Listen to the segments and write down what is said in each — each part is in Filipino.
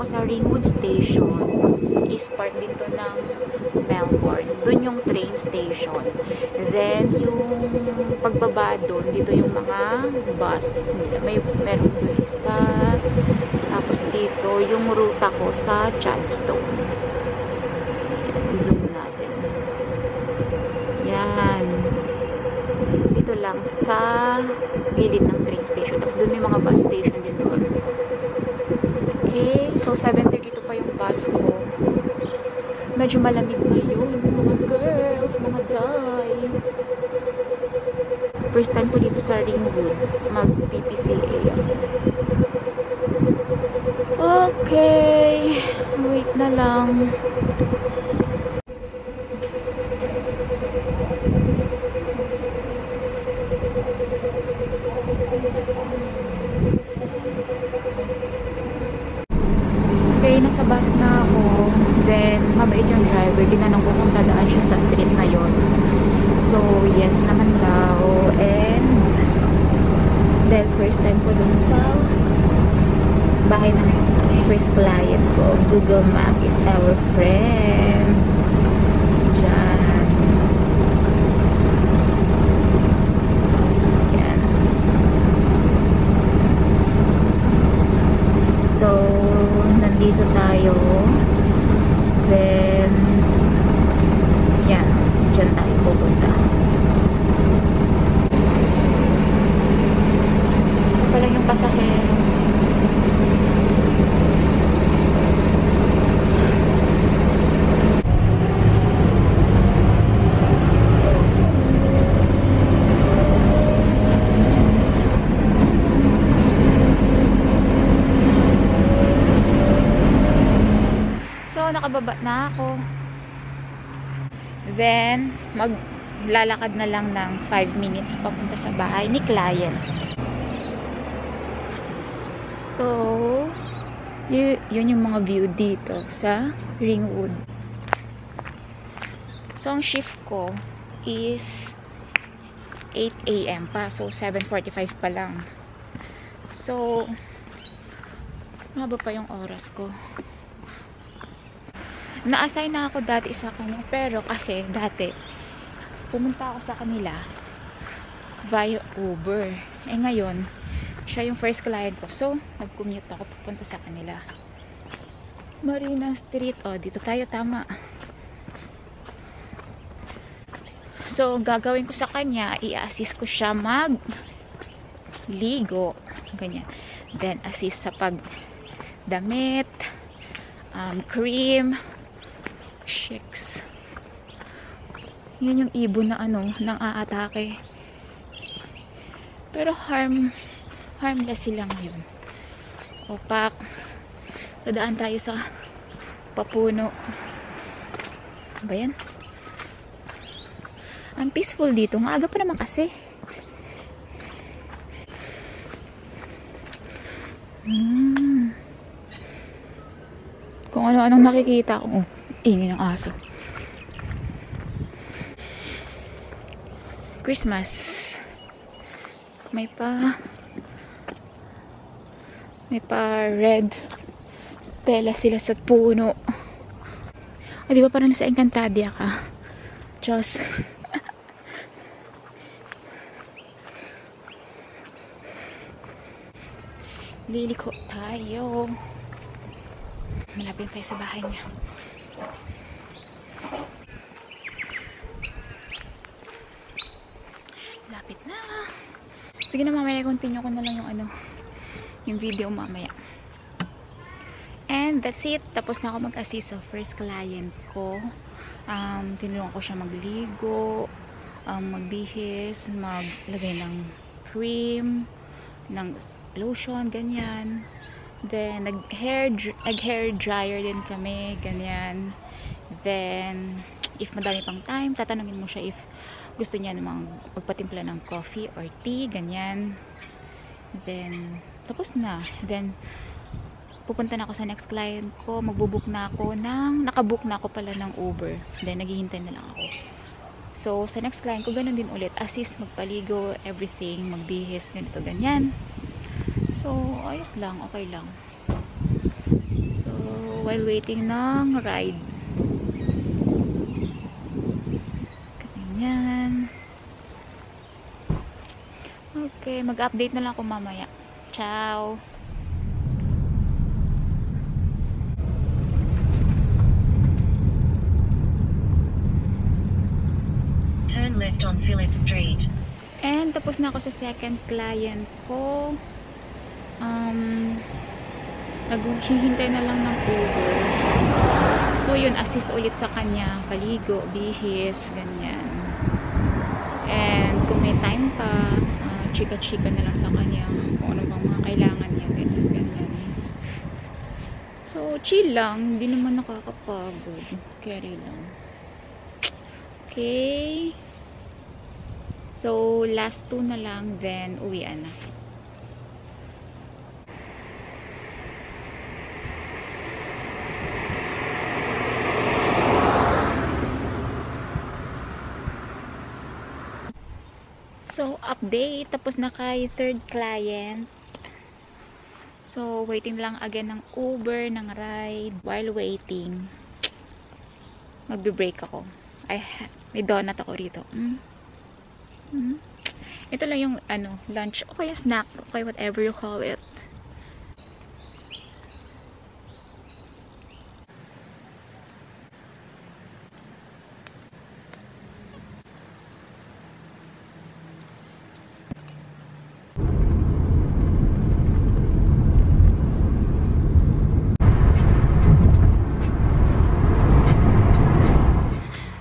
sa Ringwood Station is part dito ng Melbourne. Doon yung train station. Then, yung pagbaba doon, dito yung mga bus nila. Meron doon isa. Tapos dito, yung ruta ko sa Chadstone. Zoom natin. Yan. Dito lang sa gilid ng train station. Tapos doon may mga bus station din doon. Okay, so 7:32 pa yung bus ko. Medyo malamig na yun, mga girls, mga day. First time ko dito sa Ringwood, mag-PPCA. Okay, wait na lang. Okay, nasa bus na ako. Then, mabait yung driver. Tinanong ko kung dadaan siya sa street na yon. So, yes naman daw. And, dahil first time ko dun sa bahay ng first client ko, Google Map is our friend. Diyan. Yan. So, nandito tayo. Then, yan. Diyan tayo pupunta. Ito pala yung pasahero. Nakababa na ako. Then, maglalakad na lang ng 5 minutes papunta sa bahay ni client. So, yun yung mga view dito sa Ringwood. So, ang shift ko is 8 AM pa. So, 7:45 pa lang. So, mahaba pa yung oras ko. Na-assign na ako dati sa kanya, pero kasi dati pumunta ako sa kanila via Uber. Eh ngayon, siya yung first client ko. So, nag-commute ako pupunta sa kanila. Marina Street. Oh, dito tayo, tama. So, gagawin ko sa kanya, i-assist ko siya mag-ligo. Ganyan. Then, assist sa pag-damit, cream, shakes. Yun yung ibon na nang aatake. Pero harmless sila ngayon. Opak. Dadaan tayo sa papuno. Ba yan? Ang peaceful dito. Nga aga pa naman kasi. Kung ano-anong nakikita ko. Ingay ng aso. Christmas. May pa red tela sila sa puno. O, di ba parang nasa Encantadia ka? Diyos. Liliko tayo. Malapit tayo sa bahay niya. Lapit na. Sige na, mamaya continue ko na lang yung video mamaya. And that's it. Tapos na ako mag-assist sa first client ko. Tinulungan ko siya magligo, magbihis, maglagay ng cream, ng lotion, ganyan. Then, nag-hair dryer din kami, ganyan. Then, if madami pang time, tatanungin mo siya if gusto niya namang magpatimpla ng coffee or tea, ganyan. Then, tapos na. Then, pupunta na ako sa next client ko, nakabook na ako pala ng Uber. Then, naghihintay na lang ako. So, sa next client ko, ganun din ulit. Assist, magpaligo, everything, magbihis, ganito, ganyan. So, ayos lang, okay lang. So, while waiting ng ride. Ganyan. Okay, mag-update na lang ako mamaya. Ciao! Turn left on Phillip Street. And tapos na ako sa second client ko. Naghihintay na lang ng Uber. So yun, assist ulit sa kanya, paligo, bihis, ganyan. And kung may time pa, chika-chika na lang sa kanya kung ano bang mga kailangan niya, ganyan, ganyan. So chill lang, hindi naman nakakapagod, carry lang. Okay, so last 2 na lang, then uwian na. So, update. Tapos na kay third client. So, waiting lang again ng Uber, ng ride. While waiting, magbe-break ako. May donut ako rito. Ito lang yung lunch. O kaya snack. Okay, whatever you call it.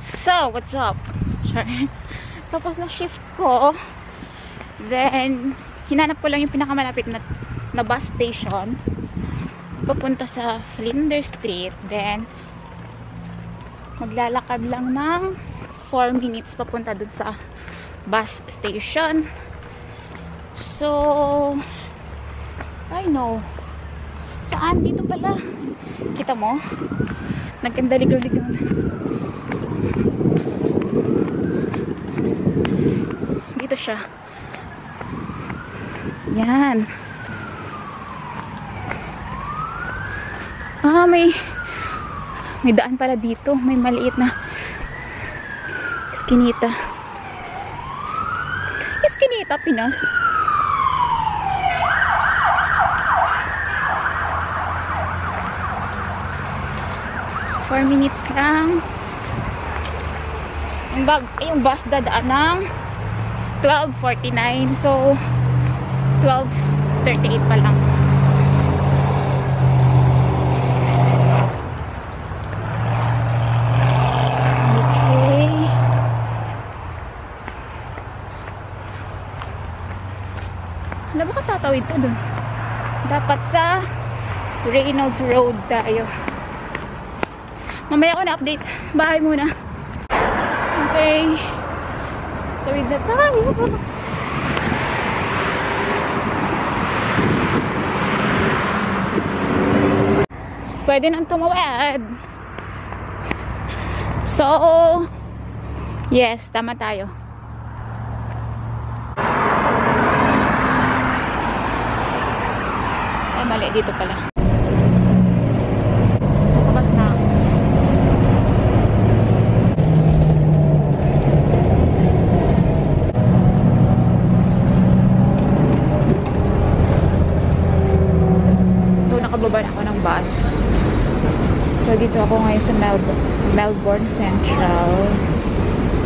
So, what's up? Sorry. Tapos na shift ko. Then, hinanap ko lang yung pinakamalapit na bus station. Papunta sa Flinders Street. Then, maglalakad lang ng 4 minutes papunta dun sa bus station. So, I know. Saan? Dito pala. Kita mo? Nagkandaligaw-ligaw na. Dito siya. Yan. May daan pala dito. May maliit na Eskinita. Eskinita, Pinas. Four minutes lang. Yung bus dadaan ng 12:49. So, 12:38 pa lang. Okay. Alam mo ka tatawid ka dun? Dapat sa Reynolds Road tayo. Mamaya ko na update. Bahay muna. Okay. Tawid na tayo. Pwede nang tumawid. So, yes, tama tayo. Ay, mali. Dito pala. Sabas na. So, nakababa na ako ng bus. So, dito ako ngayon sa Melbourne Central.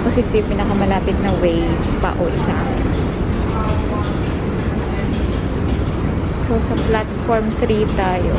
Kasi ito yung pinakamalapit na way pa-uwi sa akin. So, sa platform 3 tayo.